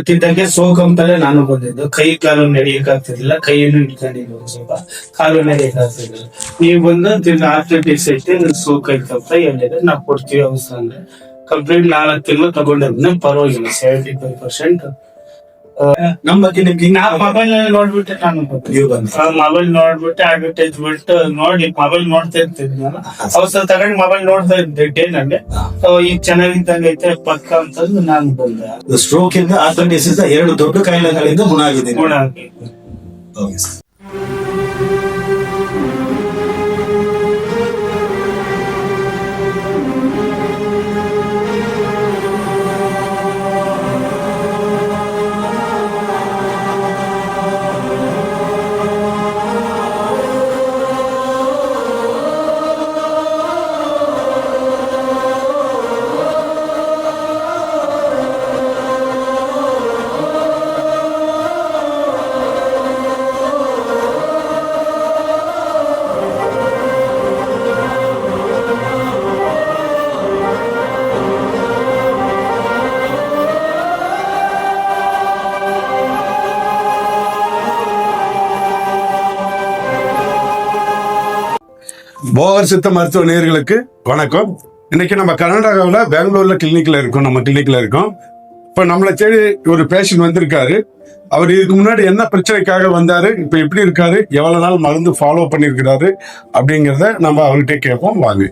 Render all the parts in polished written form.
ಗೊತ್ತಿದ್ದಂಗೆ ಸೋಕಂತಲೇ ನಾನು ಬಂದಿದ್ದು. ಕೈ ಕಾಲು ನಡೆಯಕ್ಕಾಗ್ತಿರ್ಲಿಲ್ಲ, ಕೈಯನ್ನು ಇಟ್ಕೊಂಡಿದ್ದು ಒಂದ್ ಸ್ವಲ್ಪ, ಕಾಲು ನಡೆಯಕ್ಕಾಗ್ತಿರ್ಲಿಲ್ಲ. ನೀವು ಬಂದು ತಿರ್ಗಿ ಆರ್ಥ್ರೈಟಿಸ್ ಐತೆ, ಸೋಕ್ ಐತಂತ ಹೇಳಿದ್ರೆ ನಾವು ಕೊಡ್ತೀವಿ ಔಷಧ ಅಂದ್ರೆ ಕಂಪ್ಲೀಟ್ 4 ತಿಂಗಳು ತಗೊಂಡಿದ್ನ ಪರವಾಗಿಲ್ಲ. 75% ನಮ್ಮ ಬಗ್ಗೆ ನಿಮ್ಗೆ ನಾವು ಮೊಬೈಲ್ ನೋಡ್ಬಿಟ್ಟೆ ನಾನು ಮೊಬೈಲ್ ನೋಡ್ಬಿಟ್ಟೆ ಅಡ್ವರ್ಟೈಸ್ಮೆಂಟ್ ನೋಡಿ ಮೊಬೈಲ್ ನೋಡ್ತಾ ಇರ್ತಿದ್ನಲ್ಲ, ಔಷಧ ತಗೊಂಡು ಮೊಬೈಲ್ ನೋಡ್ತಾ ಇದ್ದೆ ನಂಗೆ. ಈಗ ಚೆನ್ನಾಗಿದ್ದಂಗೈತೆ ಪಕ್ಕ ಅಂತಂದು ನಾನು ಬಂದೆ. ಸ್ಟ್ರೋಕ್ ಇಂದ ಆರ್ಥ್ರೈಟಿಸ್ 2 ದೊಡ್ಡ ಕಾಯಿಲೆಗಳಿಂದ ಗುಣ ಆಗಿದೆ. ಗುಣ ಆಗಿದೆ. போகர் சித்த மருத்துவ நேயர்களுக்கு வணக்கம். இன்னைக்கு நம்ம கர்நாடகாவில் பெங்களூர்ல கிளினிக்ல இருக்கோம். நம்ம கிளினிக்ல இருக்கோம். இப்ப நம்மளை தேடி ஒரு பேஷண்ட் வந்திருக்காரு. அவர் இதுக்கு முன்னாடி என்ன பிரச்சனைக்காக வந்தாரு, இப்ப எப்படி இருக்காரு, எவ்வளவு நாள் மருந்து ஃபாலோ பண்ணிருக்கிறாரு அப்படிங்கிறத நம்ம அவர்கிட்ட கேட்போம். வாங்க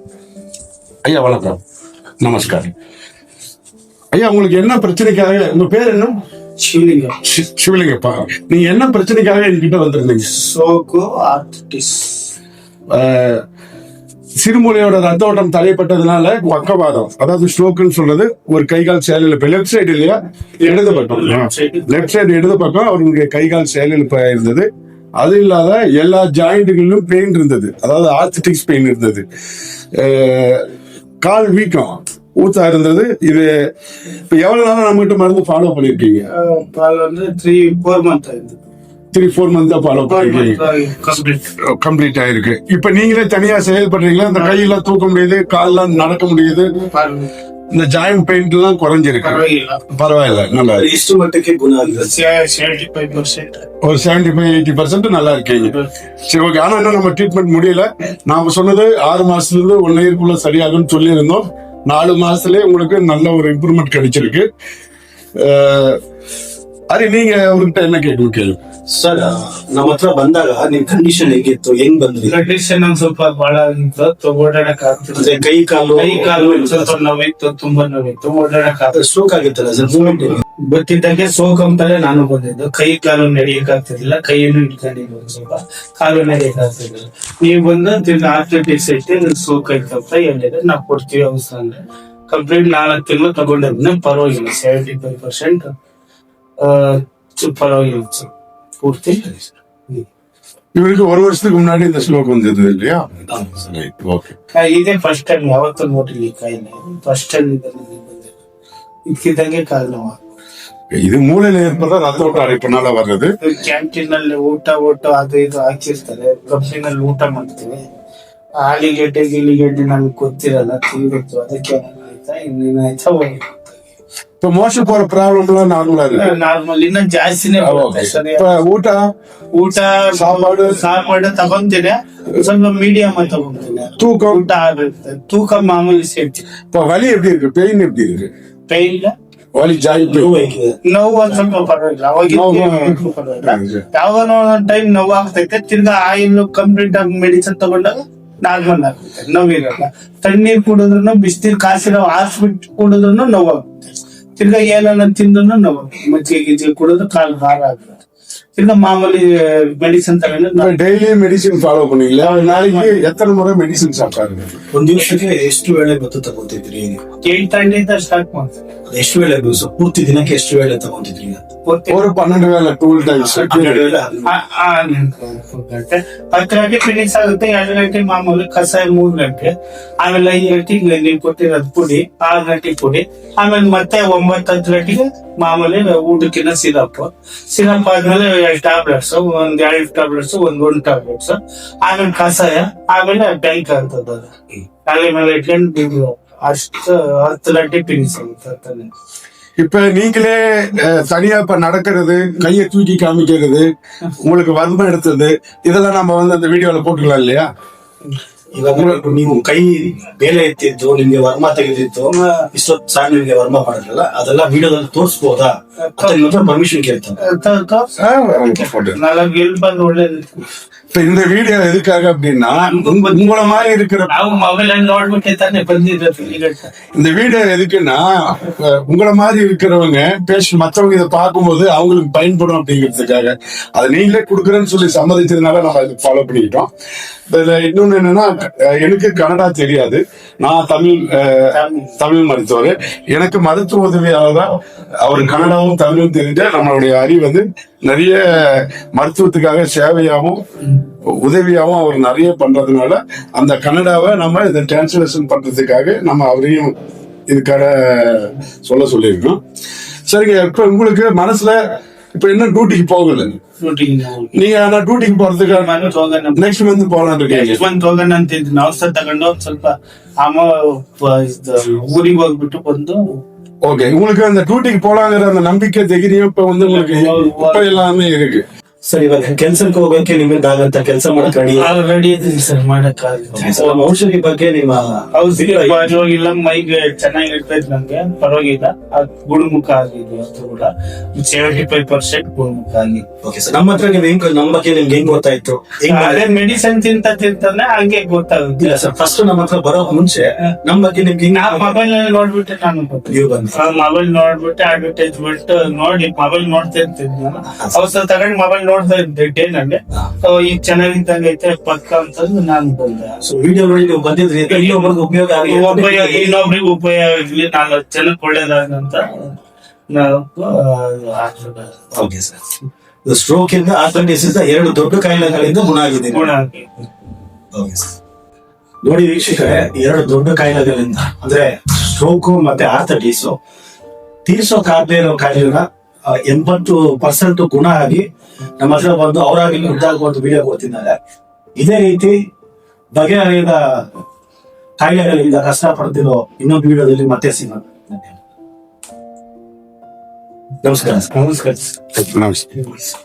ஐயா. வணக்கம், நமஸ்காரம் ஐயா. உங்களுக்கு என்ன பிரச்சனைக்காக, உங்க பேர் என்ன? ಶಿವಲಿಂಗ. சிவலிங்கப்பா, நீங்க என்ன பிரச்சனைக்காக என்கிட்ட வந்திருந்தீங்க? சோக்கு ஆர்த்திட்டிஸ். சிறுமூளையோட ரத்த ஓட்டம் தடைப்பட்டதுனால பக்கவாதம், அதாவது ஸ்ட்ரோக்னு சொல்றது, ஒரு கை கால் செயலிழப்பு. லெப்ட் சைடு இல்லையா, இடது பக்கம். லெப்ட் சைடு இடது பக்கம் அவருடைய கை கால் செயலிழப்பு இருந்தது. அது இல்லாத எல்லா ஜாயிண்ட்டுகளிலும் பெயின் இருந்தது, அதாவது ஆர்த்திட்டிக்ஸ் பெயின் இருந்தது. கால் வீக்கம், ஊத்தா இருந்தது. இது இப்ப எவ்வளவு நாளா நம்ம கிட்ட மருந்து ஃபாலோ பண்ணிருக்கீங்க? 3-4 months ஆயிடுது. 3-4 months தான் ஃபாலோ பண்ணிருக்கீங்க. கம்ப்ளீட் ஆயிருக்கு. இப்ப நீங்களே தனியா செயல்படுறீங்களா? இந்த கையெல்லாம் தூக்க முடியுது, காலெல்லாம் நடக்க முடியுது, இந்த ஜாயிண்ட் பெயின் எல்லாம் குறைஞ்சிருக்கு. பரவாயில்ல, நல்லா ಎಷ್ಟು ಮಟ್ಟಕ್ಕೆ ಗುಣ ಆಗಿದೆ? 75%. ஒரு 75-80% நல்லா இருக்கீங்க. சரி, ஓகே. ஆனா என்ன, நம்ம ட்ரீட்மெண்ட் முடியல. நாம சொன்னது 6 மாசத்துல இருந்து 1 இயர்க்குள்ள சரியாகும்னு சொல்லி இருந்தோம். 4 மாசத்துலயே உங்களுக்கு நல்ல ஒரு இம்ப்ரூவ்மெண்ட் கிடைச்சிருக்கு. ಅರೆ, ನೀங்க ಅವ್ರಿಗೆ என்ன ಕೇಳಬೇಕು ಕೇಳಿ ಸರ್. ನಮ್ಮ ಹತ್ರ ಬಂದಾಗ ನಿಮ್ ಕಂಡೀಷನ್ ಹೇಗಿತ್ತು, ಹೆಂಗ್ ಬಂದ್ರಿ? ಕಂಡೀಷನ್ ಒಂದ್ ಸ್ವಲ್ಪ ಬಹಳ ಇತ್ತು, ಓಡಾಡಕ್ ಆಗ್ತಿತ್ತು. ಕೈ ಕಾಲು ಸ್ವಲ್ಪ ನೋವಿತ್ತು, ತುಂಬಾ ನೋವಿತ್ತು, ಓಡಾಡಕ್ ಆಗ್ತಿತ್ತು. ಸ್ಟ್ರೋಕ್ ಆಗಿತ್ತಲ್ಲ ಸರ್, ಮೂವ್ಮೆಂಟ್ ಗೊತ್ತಿದ್ದಂಗೆ ಸೋಕಂತಲೇ ನಾನು ಬಂದಿದ್ದು. ಕೈ ಕಾಲು ನಡೆಯಕ್ಕಾಗ್ತಿರ್ಲಿಲ್ಲ, ಕೈಯನ್ನು ಇಟ್ಕೊಂಡಿದ್ದು ಒಂದ್ ಸ್ವಲ್ಪ, ಕಾಲು ನಡೆಯಕ್ಕಾಗ್ತಿರ್ಲಿಲ್ಲ. ನೀವು ಬಂದು ತಿರ್ಗಿ ಆರ್ಥ್ರೈಟಿಸ್ ಐತೆ, ಸೋಕ್ ಐತಂತ ಹೇಳಿದ್ರೆ ನಾವು ಕೊಡ್ತೀವಿ ಔಷಧ ಅಂದ್ರೆ ಕಂಪ್ಲೀಟ್ 4 ತಿಂಗಳು ತಗೊಂಡಿದ್ನ ಪರವಾಗಿಲ್ಲ. 75% பரவாயில்லை பூர்த்தி. இவருக்கு 1 வருஷத்துக்கு முன்னாடி இந்த ஸ்ட்ரோக் வந்தது இல்லையா? ಇದೇ ಫಸ್ಟ್ ಟೈಮ್. ಯಾವತ್ತೂ ನೋಡಿರ್ಲಿ ಕಾಯಿಲೆ, ಫಸ್ಟ್ ಟೈಮ್ ಇದಕ್ಕಿದ್ದಂಗೆ ಕಾಲು ನೋವು. ಇದು ಮೂಳೆಯಲ್ಲಿ ಏರ್ಪದ ರಕ್ತ ಓಟ ಅಡೆತಡೆನಾல வர்றது. ಕ್ಯಾಂಟೀನ್ ನಲ್ಲಿ ಊಟ ಅದು ಇದು ಹಾಕಿರ್ತಾರೆ. ಕಂಪ್ನಿನಲ್ಲಿ ಊಟ ಮಾಡ್ತೀವಿ. ಆಲಿಗೆಡ್ಡೆ ಗಿಲಿಗೆಡ್ಡೆ ನಮ್ಗೆ ಗೊತ್ತಿರಲ್ಲ, ತಿನ್ಬೇಕು. ಅದಕ್ಕೆ ಆಯ್ತಾ ಇನ್ನೇನು ಆಯ್ತಾ ಹೋಗಿ. இப்ப மோஷன் போற ப்ராப்ளம் எல்லாம் நார்மலா இருக்கு. ನಾರ್ಮಲ್ ಇನ್ನ ಜಾಸ್ತಿನೇ ಊಟ ಸಾಪಾಡು ತಗೊಂತೀನಿ, ಸ್ವಲ್ಪ ಮೀಡಿಯಂ ತಗೊಂತೀನಿ. தூக்கம், ಊಟ ಆಗುತ್ತೆ, ತೂಕ ಮಾಮೂಲಿ ಸೇರ್ತಿ. இப்ப வலி எப்படி இருக்கு, பெயின் எப்படி இருக்கு? ಪೈನ್ வலி ಜಾಯಿಂಟ್ ನೋವು ಒಂದ್ ಸ್ವಲ್ಪ ಪರವಾಗಿಲ್ಲ. ಅವಾಗ ಯಾವಾಗ ಟೈಮ್ ನೋವು ಆಗ್ತೈತೆ, ತಿರ್ಗಾ ಆಯಿಲ್ ಕಂಪ್ಲೀಟ್ ಆಗಿ ಮೆಡಿಸಿನ್ ತಗೊಂಡಾಗ ನಾರ್ಮಲ್ ಆಗುತ್ತೆ, ನೋವಿರಲ್ಲ. ತಣ್ಣೀರ್ ಕುಡಿದ್ರು, ಬಿಸಿನೀರ್ ಕಾಸಿರೋ ಹಾಸ್ಬಿಟ್ಟು ಕುಡಿದ್ರು ನೋವಾಗುತ್ತೆ. ತಿರ್ಗಾ ಏನನ್ನ ತಿಂದ್ರು ನೋವು, ಮಜ್ಜಿಗೆ ಗಿಜ್ಜಿಗೆ ಕುಡಿದ್ರು ಕಾಲು ಭಾರ ಆಗುತ್ತೆ. ತಿರ್ಗಾ ಮಾಮೂಲಿ ಮೆಡಿಸಿನ್ ತಗೊಂಡು ಡೈಲಿ ಮೆಡಿಸಿನ್ ಫಾಲೋ பண்ணிங்களா? நாளைக்கு எத்தனை முறை மெடிசின் சாப்பிட்டாருங்க? ಒಂದ್ ದಿವಸಕ್ಕೆ ಎಷ್ಟು ವೇಳೆ ಭತ್ತ ತಗೋತಿದ್ರಿ? 8 ಸ್ಟಾರ್ಟ್ ಮಾಡ್ತೀವಿ. ಎಷ್ಟು ವೇಳೆ ಪೂರ್ತಿ ದಿನಕ್ಕೆ ಎಷ್ಟು ವೇಳೆ ತಗೋತಿದ್ರಿ? ஒரு 12 வேளை, 2 ಟೈಮ್ಸ್. 12 ವೇಳೆ 10 ಗಂಟೆ ಫಿನಿಕ್ಸ್ ಆಗುತ್ತೆ. 2 ಗಂಟೆ ಮಾಮೂಲಿ ಕಷಾಯ, 3 ಗಂಟೆ. ಆಮೇಲೆ 5 ಗಂಟೆಗೆ ನೀವು ಕೊಟ್ಟಿರೋದು ಪುಡಿ, 6 ಗಂಟೆಗೆ ಪುಡಿ. ಆಮೇಲೆ ಮತ್ತೆ 9-10 ಗಂಟೆಗೆ ಮಾಮೂಲಿ ಊಟಕ್ಕಿನ್ನ ಸಿರಪ್ ಆದ್ಮೇಲೆ 2 ಟ್ಯಾಬ್ಲೆಟ್ಸ್, 2 ಟ್ಯಾಬ್ಲೆಟ್ಸ್, 1 ಟ್ಯಾಬ್ಲೆಟ್ಸ್. ಆಮೇಲೆ ಕಷಾಯ, ಆಮೇಲೆ ಬ್ಯಾಂಕ್ ಅಂತದ್ದು ತಲೆ ಮೇಲೆ ಇಟ್ಕೊಂಡು ಅಷ್ಟು 10 ಗಂಟೆ ಫಿನಿಕ್ಸ್ ಆಗುತ್ತೆ. இப்ப நீங்களே தனியா இப்ப நடக்கிறது, கையை தூக்கி காமிக்கிறது, உங்களுக்கு வர்மம் எடுத்தது, இதெல்லாம் நம்ம வந்து அந்த வீடியோல போட்டுக்கலாம் இல்லையா? ಇವಾಗ ನೀವು ಕೈ ಬೇಲೆ ಎತ್ತಿದ್ದು, ನಿಮ್ಗೆ ವರ್ಮ ತೆಗೆದಿತ್ತು, ಇಷ್ಟೊತ್ತು ಸಾರಿ ನಿಮ್ಗೆ ವರ್ಮ ಮಾಡಿದ್ರಲ್ಲ, ಅದೆಲ್ಲ ವಿಡಿಯೋದಲ್ಲಿ ತೋರಿಸ್ಬೋದಾ ಅಂತ ಪರ್ಮಿಷನ್ ಕೇಳ್ತಾರೆ. ನಾಲ್ಕು ಎಲ್ಲಿ ಬಂದು ಒಳ್ಳೇದು. இப்ப இந்த வீடியோ எதுக்காக அப்படின்னா, உங்கள மாதிரி இருக்கிற ನಾವು ಮೊಬೈಲ್ ನೋಡ್ಬಿಟ್ಟೆ ತಾನೇ ಬಂದಿರೋದು. இந்த வீடியோ எதுக்குன்னா, உங்கள மாதிரி இருக்கிறவங்க மற்றவங்க இதை பார்க்கும்போது அவங்களுக்கு பயன்படும் அப்படிங்கிறதுக்காக அதை நீங்களே கொடுக்குறேன்னு சொல்லி சம்மதிச்சதுனால நம்ம அதை ஃபாலோ பண்ணிக்கிட்டோம். இதுல இன்னொன்னு என்னன்னா, எனக்கு கன்னடா தெரியாது, நான் தமிழ் மருத்துவர். எனக்கு மருத்துவ உதவியாளர் தான் அவர். கன்னடாவும் தமிழும் தெரிஞ்ச நம்மளுடைய அறிவு வந்து நிறைய மருத்துவத்துக்காக சேவையாகவும் உதவியாகவும் அவர் நிறைய பண்றதுனால அந்த கன்னடாவை நம்ம இதை டிரான்ஸ்லேஷன் பண்றதுக்காக நம்ம அவரையும் இதுக்காக சொல்லியிருக்கோம். சரிங்க, இப்ப உங்களுக்கு மனசுல இப்ப என்ன டியூட்டிக்கு போகல நீங்க? ஆனா டியூட்டிக்கு போறதுக்கு ನೆಕ್ಸ್ಟ್ ಮಂತ್ போகலாம் ಹೋಗೋಣ ಅಂತಿದ್ವಿ. ಔಷಧ ತಗೊಂಡು ಒಂದ್ ಸ್ವಲ್ಪ ಊರಿಗೆ ಹೋಗ್ಬಿಟ್ಟು ಬಂದು. ஓகே, உங்களுக்கு அந்த டியூட்டிக்கு போலாங்கிற அந்த நம்பிக்கை தைரியம் இப்ப வந்து உங்களுக்கு இப்ப எல்லாமே இருக்கு. ಸರ್, ಇವಾಗ ಕೆಲ್ಸಕ್ಕೆ ಹೋಗಕ್ಕೆ ನಿಮ್ಮಿಂದಾಗಂತ ಕೆಲಸ ಮಾಡಕ್ ರೆಡಿ ಇದೀನಿ ಸರ್, ಮಾಡಕ್ಕಾಗಲ್ಲ. ಔಷಧಿ ಬಗ್ಗೆ ನಿಮ್ಮ ಔಷಧಿ ಪರವಾಗಿಲ್ಲ, ಮೈಗೆ ಚೆನ್ನಾಗಿರ್ತೈತೆ, ನಂಗೆ ಪರವಾಗಿಲ್ಲ. ಗುಣಮುಖ ಆಗಿದೆ ಅದು ಕೂಡ 75% ಗುಣಮುಖ ಆಗಿದೆ. ಓಕೆ ಸರ್, ನಮ್ಮ ಹತ್ರ ನೀವು ನಮ್ಮ ಬಗ್ಗೆ ನಿಮ್ಗೆ ಹೆಂಗ್ ಗೊತ್ತಾಯ್ತು? ಅದೇ ಮೆಡಿಸಿನ್ ತಿಂತಾನೆ ಹಂಗೆ ಗೊತ್ತಾಗುತ್ತೆ. ಇಲ್ಲ ಸರ್, ಫಸ್ಟ್ ನಮ್ಮ ಹತ್ರ ಬರೋ ಮುಂಚೆ ನಮ್ಮ ಬಗ್ಗೆ ನಿಮ್ಗೆ ಮೊಬೈಲ್ ನೋಡ್ಬಿಟ್ಟೆ ನಾನು ಮೊಬೈಲ್ ನೋಡ್ಬಿಟ್ಟೆ ಅಡ್ವರ್ಟೈಸ್ಮೆಂಟ್ ನೋಡಿ ಮೊಬೈಲ್ ನೋಡ್ತಾ ಇರ್ತೀನಿ ನಾನು. ಔಷಧ ತಗೊಂಡು ಮೊಬೈಲ್ ನೋಡ್ತಾ ಇದ್ದೆ ಡೇನಲ್ಲಿ. ಈಗ ಚೆನ್ನಾಗಿದ್ದಂಗ ಐತೆ ಪಕ್ಕ ಅಂತಂದು ನಾನು ಬಂದೆ. ಸೊ ವಿಡಿಯೋ ನೋಡಿ ನೀವು ಬಂದಿದ್ರಿ, ಇನ್ನೊಬ್ರಿಗೆ ಉಪಯೋಗ ಇನ್ನೊಬ್ರಿಗೆ ಉಪಯೋಗ ಆಗ್ಲಿ, 4 ಜನಕ್ಕೆ ಒಳ್ಳೇದಾಗಂತ ನಾವು. ಓಕೆ ಸರ್, ಸ್ಟ್ರೋಕ್ ಇಂದ ಆರ್ಥರೈಟಿಸ್ 2 ದೊಡ್ಡ ಕಾಯಿಲೆಗಳಿಂದ ಗುಣ ಆಗಿದೆ. ಓಕೆ ಸರ್, ನೋಡಿ ವೀಕ್ಷಕರೇ, 2 ದೊಡ್ಡ ಕಾಯಿಲೆಗಳಿಂದ ಅಂದ್ರೆ ಸ್ಟ್ರೋಕ್ ಮತ್ತೆ ಆರ್ಥರೈಟಿಸ್ ತೀರ್ಸೋಕಾಗದೇ ಇರೋ ಕಾಯಿಲೆನ 80% ಗುಣ ಆಗಿ ನಮ್ಮ ಹತ್ರ ಬಂದು ಅವರಾಗಿ ಉದ್ದಾಗುವಂತ ವಿಡಿಯೋ ಕೊಡ್ತಿದ್ದಾರೆ. ಇದೇ ರೀತಿ ಬಗೆಹರಿಯದ ಕಾಯಿಲೆಗಳಿಂದ ಕಷ್ಟಪಡ್ತಿರೋ ಇನ್ನೊಂದು ವಿಡಿಯೋದಲ್ಲಿ ಮತ್ತೆ ಸಿಗೋಣ. ನಮಸ್ಕಾರ. ನಮಸ್ಕಾರ.